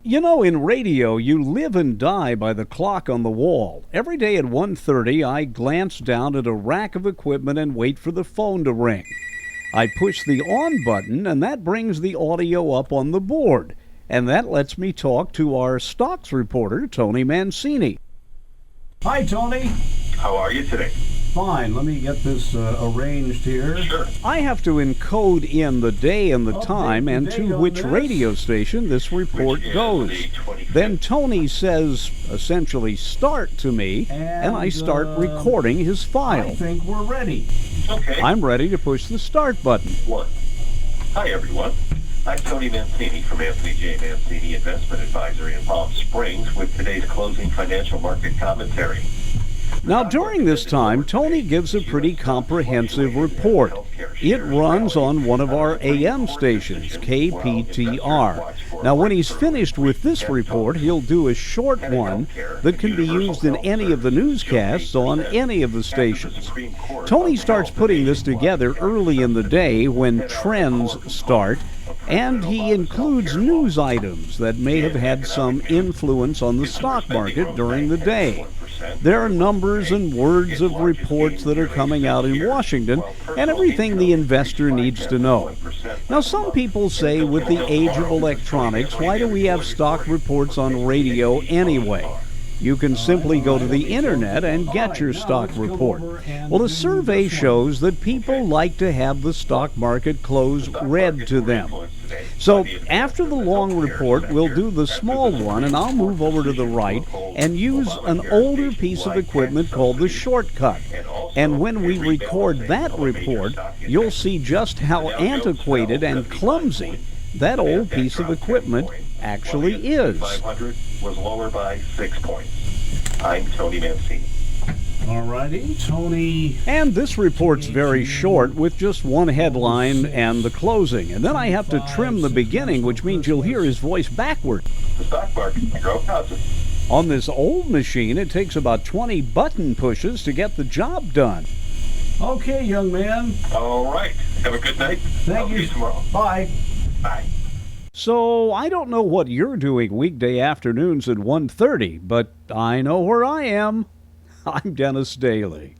You know, in radio, you live and die by the clock on the wall. Every day at 1:30, I glance down at a rack of equipment and wait for the phone to ring. I push the on button, and that brings the audio up on the board. And that lets me talk to our stocks reporter, Tony Mancini. Hi, Tony. How are you today? Fine. Let me get this arranged here. Sure. I have to encode in the day and the time and to which radio station this report goes. Then Tony says, essentially, start to me, and I start recording his file. I think we're ready. Okay. I'm ready to push the start button. One. Hi, everyone. I'm Tony Mancini from Anthony J. Mancini Investment Advisory in Palm Springs with today's closing financial market commentary. Now, during this time, Tony gives a pretty comprehensive report. It runs on one of our AM stations, KPTR. Now, when he's finished with this report, he'll do a short one that can be used in any of the newscasts on any of the stations. Tony starts putting this together early in the day when trends start, and he includes news items that may have had some influence on the stock market during the day. There are numbers and words of reports that are coming out in Washington and everything the investor needs to know. Now, some people say with the age of electronics, why do we have stock reports on radio anyway? You can simply go to the internet and get your stock report. Well, a survey shows that people like to have the stock market close read to them. So after the long report, we'll do the small one, and I'll move over to the right and use an older piece of equipment called the shortcut. And when we record that report, you'll see just how antiquated and clumsy that old piece of equipment actually is. 500 was lower by 6 points. I'm Tony Mancini. Alrighty, Tony. And this report's very short with just one headline and the closing. And then I have to trim the beginning, which means you'll hear his voice backward. The stock market drove positive. On this old machine, it takes about 20 button pushes to get the job done. Okay, young man. All right. Have a good night. Thank I'll you. See you tomorrow. Bye. Bye. So I don't know what you're doing weekday afternoons at 1:30, but I know where I am. I'm Dennis Daly.